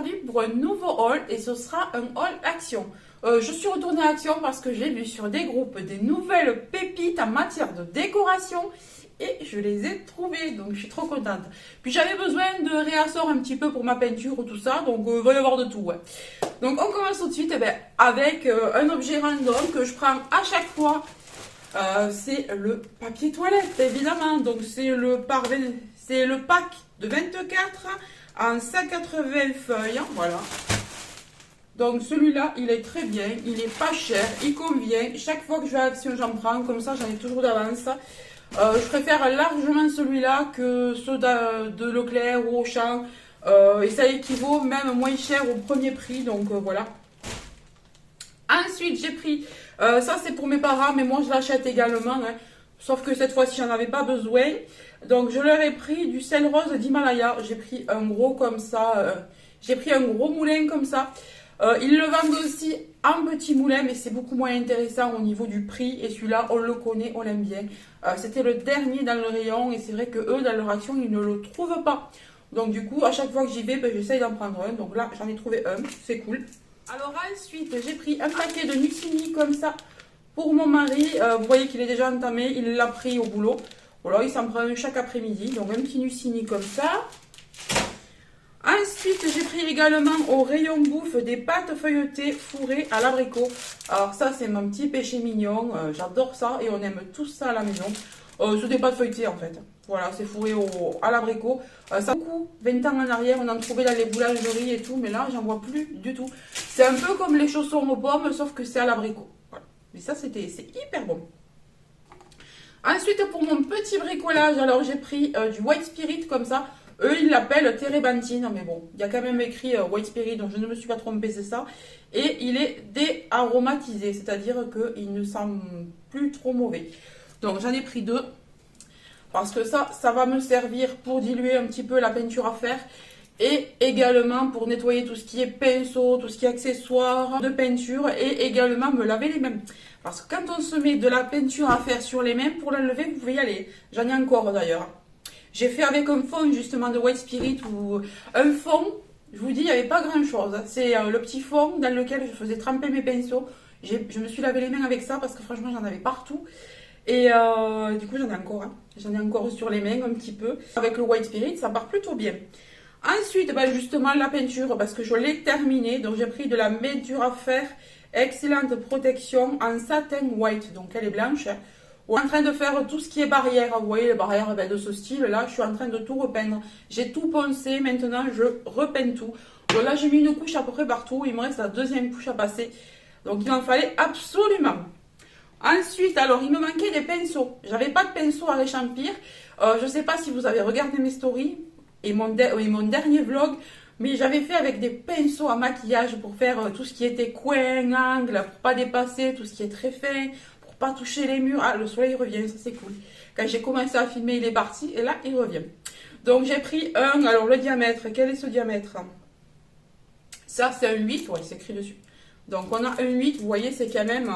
aujourd'hui pour un nouveau haul et ce sera un haul Action. Je suis retournée à Action parce que j'ai vu sur des groupes des nouvelles pépites en matière de décoration et je les ai trouvées, donc je suis trop contente. Puis j'avais besoin de réassort un petit peu pour ma peinture ou tout ça, donc il va y avoir de tout. Ouais. Donc on commence tout de suite avec un objet random que je prends à chaque fois. C'est le papier toilette évidemment, donc c'est le pack de 24 en 180 feuilles, voilà. Donc celui-là il est très bien, il est pas cher, il convient, chaque fois que je vais à Action j'en prends, comme ça j'en ai toujours d'avance. Je préfère largement celui-là que ceux de Leclerc ou Auchan, et ça équivaut même moins cher au premier prix, donc voilà. Ensuite j'ai pris, ça c'est pour mes parents mais moi je l'achète également, hein. Sauf que cette fois-ci, j'en avais pas besoin. Donc, je leur ai pris du sel rose d'Himalaya. J'ai pris un gros comme ça. J'ai pris un gros moulin comme ça. Ils le vendent aussi en petit moulin, mais c'est beaucoup moins intéressant au niveau du prix. Et celui-là, on le connaît, on l'aime bien. C'était le dernier dans le rayon. Et c'est vrai que eux, dans leur Action, ils ne le trouvent pas. Donc, du coup, à chaque fois que j'y vais, j'essaye d'en prendre un. Donc là, j'en ai trouvé un. C'est cool. Alors, ensuite, j'ai pris un paquet de Nucini comme ça. Pour mon mari, vous voyez qu'il est déjà entamé, il l'a pris au boulot. Voilà, il s'en prend un chaque après-midi. Donc un petit Nucini comme ça. Ensuite, j'ai pris également au rayon bouffe des pâtes feuilletées fourrées à l'abricot. Alors ça, c'est mon petit péché mignon. J'adore ça et on aime tous ça à la maison. C'est des pâtes feuilletées en fait. Voilà, c'est fourré à l'abricot. Ça beaucoup, 20 ans en arrière, on en trouvait dans les boulangeries et tout. Mais là, j'en vois plus du tout. C'est un peu comme les chaussons aux pommes, sauf que c'est à l'abricot. Voilà. Mais ça, c'est hyper bon. Ensuite, pour mon petit bricolage, alors j'ai pris du White Spirit comme ça. Eux, ils l'appellent térébenthine. Mais bon, il y a quand même écrit White Spirit, donc je ne me suis pas trompée, c'est ça. Et il est déaromatisé, c'est-à-dire qu'il ne sent plus trop mauvais. Donc j'en ai pris 2. Parce que ça va me servir pour diluer un petit peu la peinture à faire. Et également pour nettoyer tout ce qui est pinceau, tout ce qui est accessoires de peinture. Et également me laver les mains. Parce que quand on se met de la peinture à faire sur les mains, pour l'enlever, vous pouvez y aller. J'en ai encore d'ailleurs. J'ai fait avec un fond justement de White Spirit ou un fond. Je vous dis, il n'y avait pas grand chose. C'est le petit fond dans lequel je faisais tremper mes pinceaux. Je me suis lavé les mains avec ça parce que franchement j'en avais partout. Et du coup j'en ai encore. Hein. J'en ai encore sur les mains un petit peu. Avec le White Spirit, ça part plutôt bien. Ensuite, justement la peinture parce que je l'ai terminée. Donc j'ai pris de la peinture à faire. Excellente protection en satin white. Donc elle est blanche. On est en train de faire tout ce qui est barrière. Vous voyez les barrières de ce style là. Je suis en train de tout repeindre. J'ai tout poncé. Maintenant je repeins tout. Donc là j'ai mis une couche à peu près partout. Il me reste la deuxième couche à passer. Donc il en fallait absolument. Ensuite, alors il me manquait des pinceaux. J'avais pas de pinceau à réchampir. Je sais pas si vous avez regardé mes stories et mon dernier vlog. Mais j'avais fait avec des pinceaux à maquillage pour faire tout ce qui était coin, angle, pour pas dépasser, tout ce qui est très fin, pour pas toucher les murs. Ah, le soleil revient, ça c'est cool. Quand j'ai commencé à filmer, il est parti et là, il revient. Donc j'ai pris alors le diamètre, quel est ce diamètre? Ça c'est un 8, ouais, c'est écrit dessus. Donc on a un 8, vous voyez, c'est quand même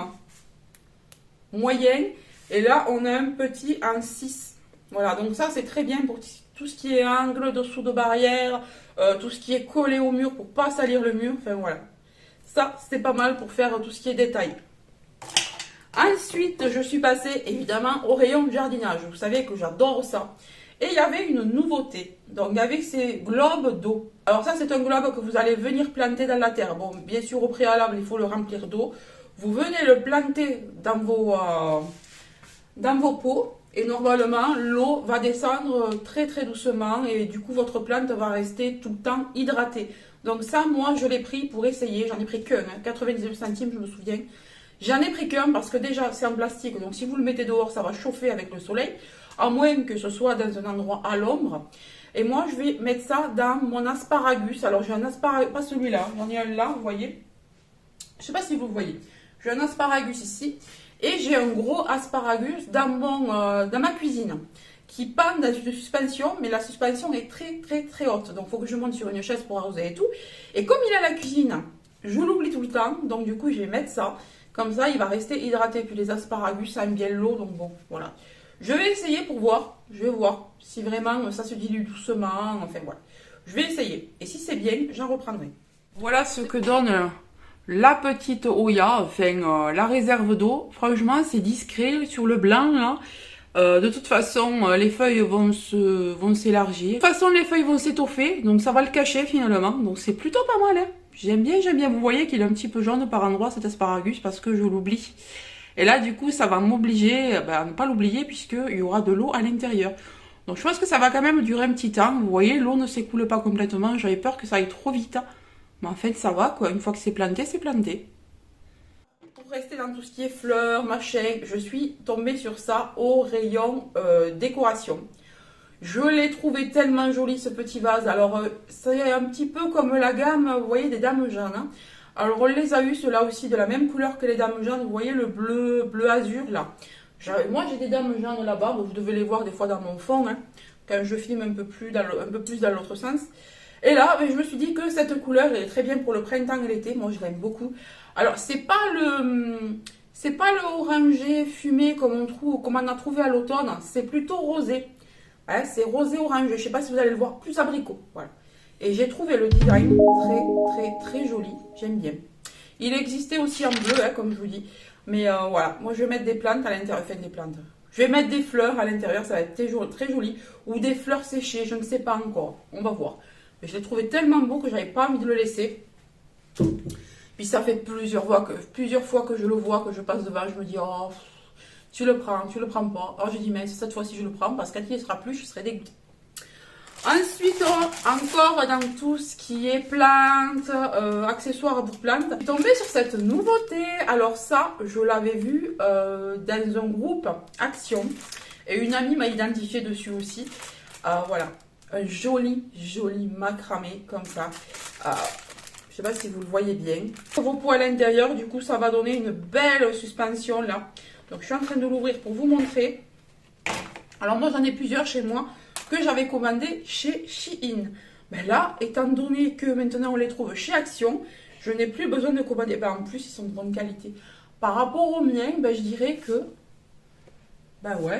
moyen. Et là, on a un petit en 6. Voilà, donc ça c'est très bien pour tout ce qui est angle, dessous de barrière, tout ce qui est collé au mur pour pas salir le mur. Enfin voilà, ça c'est pas mal pour faire tout ce qui est détail. Ensuite, je suis passée évidemment au rayon jardinage. Vous savez que j'adore ça. Et il y avait une nouveauté, donc avec ces globes d'eau. Alors ça c'est un globe que vous allez venir planter dans la terre. Bon, bien sûr au préalable il faut le remplir d'eau. Vous venez le planter dans vos pots. Et normalement, l'eau va descendre très très doucement et du coup, votre plante va rester tout le temps hydratée. Donc ça, moi, je l'ai pris pour essayer. J'en ai pris qu'un, 99 centimes, je me souviens. J'en ai pris qu'un parce que déjà, c'est en plastique. Donc si vous le mettez dehors, ça va chauffer avec le soleil. À moins que ce soit dans un endroit à l'ombre. Et moi, je vais mettre ça dans mon asparagus. Alors, j'ai un asparagus, pas celui-là. J'en ai un là, vous voyez. Je ne sais pas si vous le voyez. J'ai un asparagus ici. Et j'ai un gros asparagus dans ma cuisine qui pend dans une suspension, mais la suspension est très très très haute. Donc il faut que je monte sur une chaise pour arroser et tout. Et comme il est à la cuisine, je l'oublie tout le temps. Donc du coup je vais mettre ça. Comme ça il va rester hydraté. Puis les asparagus aiment bien l'eau. Donc bon voilà. Je vais essayer pour voir. Je vais voir si vraiment ça se dilue doucement. Enfin voilà. Je vais essayer. Et si c'est bien, j'en reprendrai. Voilà ce que donne la petite Oya, enfin la réserve d'eau. Franchement, c'est discret sur le blanc là. De toute façon, les feuilles vont s'élargir. De toute façon, les feuilles vont s'étoffer, donc ça va le cacher finalement. Donc c'est plutôt pas mal, hein. J'aime bien. Vous voyez qu'il est un petit peu jaune par endroit cet asparagus parce que je l'oublie. Et là, du coup, ça va m'obliger à ne pas l'oublier puisqu'il y aura de l'eau à l'intérieur. Donc je pense que ça va quand même durer un petit temps. Vous voyez, l'eau ne s'écoule pas complètement. J'avais peur que ça aille trop vite. Mais en fait, ça va quoi. Une fois que c'est planté, c'est planté. Pour rester dans tout ce qui est fleurs, machin, je suis tombée sur ça au rayon décoration. Je l'ai trouvé tellement joli ce petit vase. Alors, c'est un petit peu comme la gamme, vous voyez, des dames jaunes. Hein. Alors, on les a eu, ceux-là aussi, de la même couleur que les dames jaunes. Vous voyez le bleu azur, là. Moi, j'ai des dames jaunes là-bas. Vous devez les voir des fois dans mon fond, hein, quand je filme un peu plus dans l'autre sens. Et là, je me suis dit que cette couleur est très bien pour le printemps et l'été. Moi, je l'aime beaucoup. Alors, c'est pas le orangé fumé comme on a trouvé à l'automne. C'est plutôt rosé. Hein, c'est rosé orangé. Je ne sais pas si vous allez le voir, plus abricot. Voilà. Et j'ai trouvé le design très joli. J'aime bien. Il existait aussi en bleu, hein, comme je vous dis. Mais voilà, moi je vais mettre des plantes à l'intérieur. Enfin, des plantes. Je vais mettre des fleurs à l'intérieur. Ça va être très joli. Ou des fleurs séchées. Je ne sais pas encore. On va voir. Mais je l'ai trouvé tellement beau que j'avais pas envie de le laisser. Puis ça fait plusieurs fois que je le vois, que je passe devant, je me dis, oh, tu le prends pas. Alors j'ai dit, mais cette fois-ci je le prends parce que quand il ne sera plus, je serai dégoûtée. Ensuite, encore dans tout ce qui est plantes, accessoires pour plantes, je suis tombée sur cette nouveauté. Alors ça, je l'avais vu dans un groupe Action. Et une amie m'a identifié dessus aussi. Voilà, un joli macramé comme ça. Je ne sais pas si vous le voyez bien. Vos pots à l'intérieur, du coup, ça va donner une belle suspension là. Donc, je suis en train de l'ouvrir pour vous montrer. Alors, moi, j'en ai plusieurs chez moi que j'avais commandé chez Shein. Mais là, étant donné que maintenant, on les trouve chez Action, je n'ai plus besoin de commander. En plus, ils sont de bonne qualité. Par rapport aux miens, je dirais que...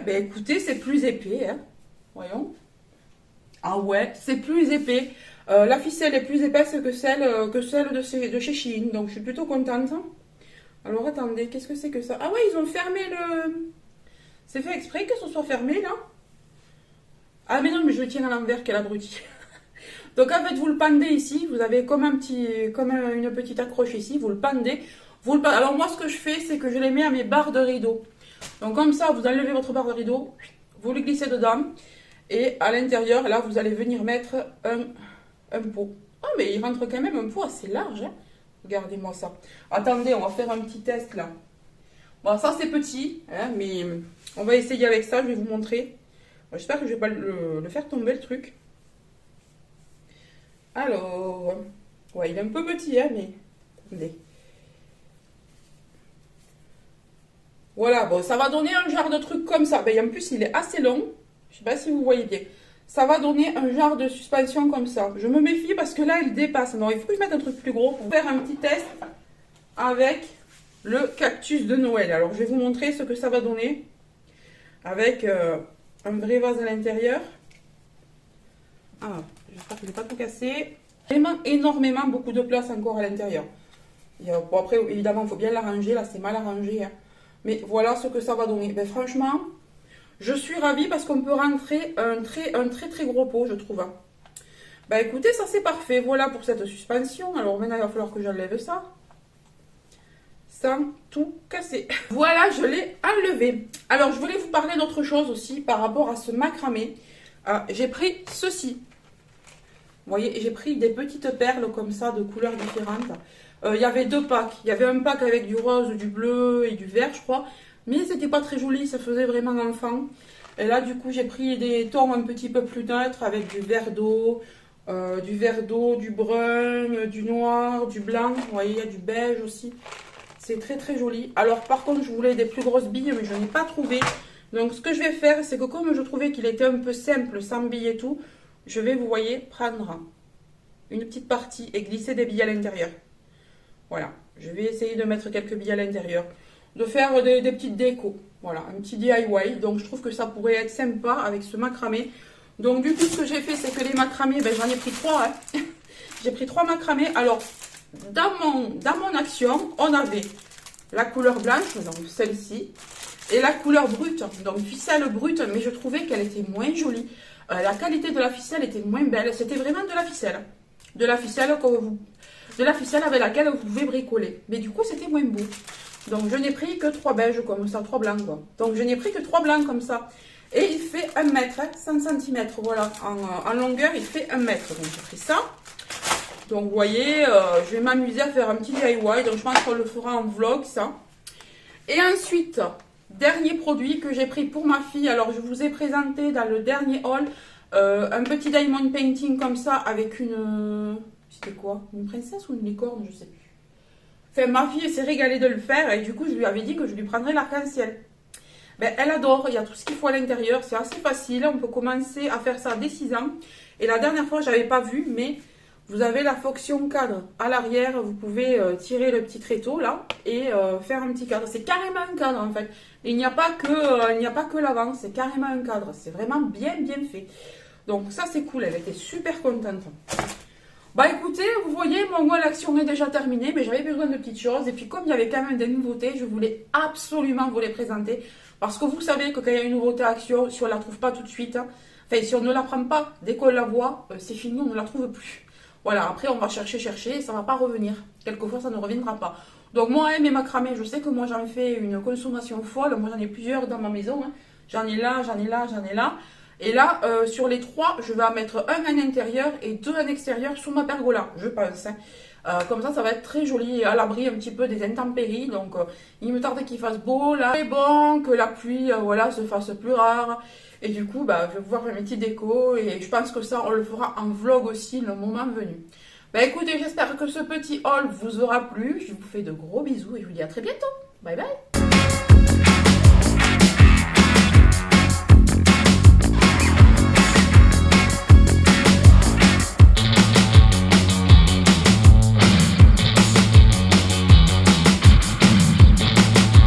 écoutez, c'est plus épais. Hein. Voyons. Ah ouais, c'est plus épais. La ficelle est plus épaisse que celle de chez Shein. Donc, je suis plutôt contente. Alors, attendez, qu'est-ce que c'est que ça? Ah ouais, ils ont fermé le... C'est fait exprès que ce soit fermé, là? Ah, mais non, mais je le tiens à l'envers, quel abruti. Donc, en fait, vous le pendez ici. Vous avez comme une petite accroche ici. Vous le pendez. Alors, moi, ce que je fais, c'est que je les mets à mes barres de rideau. Donc, comme ça, vous enlevez votre barre de rideau. Vous le glissez dedans. Et à l'intérieur, là, vous allez venir mettre un pot. Oh, mais il rentre quand même un pot assez large. Hein. Regardez-moi ça. Attendez, on va faire un petit test là. Bon, ça c'est petit, hein, mais on va essayer avec ça. Je vais vous montrer. J'espère que je ne vais pas le faire tomber le truc. Alors, ouais, il est un peu petit, hein, mais attendez. Voilà, bon, ça va donner un genre de truc comme ça. En plus, il est assez long. Je ne sais pas si vous voyez bien. Ça va donner un genre de suspension comme ça. Je me méfie parce que là, il dépasse. Non, il faut que je mette un truc plus gros pour faire un petit test avec le cactus de Noël. Alors, je vais vous montrer ce que ça va donner avec un vrai vase à l'intérieur. Ah, j'espère que je n'ai pas tout cassé. Vraiment énormément, beaucoup de place encore à l'intérieur. Bon, après, évidemment, il faut bien l'arranger. Là, c'est mal arrangé. Hein. Mais voilà ce que ça va donner. Franchement... Je suis ravie parce qu'on peut rentrer un très gros pot, je trouve. Écoutez, ça c'est parfait. Voilà pour cette suspension. Alors maintenant, il va falloir que j'enlève ça. Sans tout casser. Voilà, je l'ai enlevé. Alors, je voulais vous parler d'autre chose aussi par rapport à ce macramé. J'ai pris ceci. Vous voyez, j'ai pris des petites perles comme ça, de couleurs différentes. Il y avait deux packs. Il y avait un pack avec du rose, du bleu et du vert, je crois. Mais c'était pas très joli, ça faisait vraiment enfant. Et là, du coup, j'ai pris des tons un petit peu plus neutres avec du vert d'eau, du brun, du noir, du blanc. Vous voyez, il y a du beige aussi. C'est très joli. Alors, par contre, je voulais des plus grosses billes, mais je n'ai pas trouvé. Donc, ce que je vais faire, c'est que comme je trouvais qu'il était un peu simple, sans billes et tout, je vais, vous voyez, prendre une petite partie et glisser des billes à l'intérieur. Voilà. Je vais essayer de mettre quelques billes à l'intérieur. De faire des petites décos. Voilà, un petit DIY. Donc, je trouve que ça pourrait être sympa avec ce macramé Donc du coup, ce que j'ai fait, c'est que les macramés, ben, j'en ai pris 3. Hein. J'ai pris 3 macramés. Alors, dans mon action, on avait la couleur blanche, donc celle-ci, et la couleur brute, donc ficelle brute, mais je trouvais qu'elle était moins jolie. La qualité de la ficelle était moins belle. C'était vraiment de la ficelle. De la ficelle avec laquelle vous pouvez bricoler. Mais du coup, c'était moins beau. Donc, je n'ai pris que 3 beiges comme ça, 3 blancs, quoi. Donc, je n'ai pris que 3 blancs comme ça. Et il fait 1 mètre, hein, 100 cm, voilà. En longueur, il fait 1 mètre. Donc, j'ai pris ça. Donc, vous voyez, je vais m'amuser à faire un petit DIY. Donc, je pense qu'on le fera en vlog, ça. Et ensuite, dernier produit que j'ai pris pour ma fille. Alors, je vous ai présenté dans le dernier haul un petit diamond painting comme ça avec une... C'était quoi? Une princesse ou une licorne? Je sais plus. Enfin, ma fille s'est régalée de le faire et du coup, je lui avais dit que je lui prendrais l'arc-en-ciel. Ben, elle adore, il y a tout ce qu'il faut à l'intérieur, c'est assez facile, on peut commencer à faire ça dès 6 ans. Et la dernière fois, je n'avais pas vu, mais vous avez la fonction cadre à l'arrière, vous pouvez tirer le petit tréteau là et faire un petit cadre. C'est carrément un cadre en fait. Il n'y a pas que l'avant, c'est carrément un cadre, c'est vraiment bien fait. Donc ça c'est cool, elle était super contente. Bah écoutez, vous voyez, mon mois l'action est déjà terminée, mais j'avais besoin de petites choses. Et puis comme il y avait quand même des nouveautés, je voulais absolument vous les présenter. Parce que vous savez que quand il y a une nouveauté action, si on ne la trouve pas tout de suite, hein, enfin si on ne la prend pas dès qu'on la voit, c'est fini, on ne la trouve plus. Voilà, après on va chercher, et ça ne va pas revenir. Quelquefois ça ne reviendra pas. Donc moi, mes macramés, je sais que moi j'en fais une consommation folle. Moi j'en ai plusieurs dans ma maison. Hein. J'en ai là, j'en ai là, j'en ai là. Et là, sur les 3, je vais en mettre un en intérieur et 2 en extérieur sur ma pergola, je pense. Hein. Comme ça va être très joli et à l'abri un petit peu des intempéries. Donc, il me tarde qu'il fasse beau. Là, c'est bon, que la pluie voilà, se fasse plus rare. Et du coup, bah, je vais pouvoir faire mes petites décos. Et je pense que ça, on le fera en vlog aussi le moment venu. Bah écoutez, j'espère que ce petit haul vous aura plu. Je vous fais de gros bisous et je vous dis à très bientôt. Bye bye.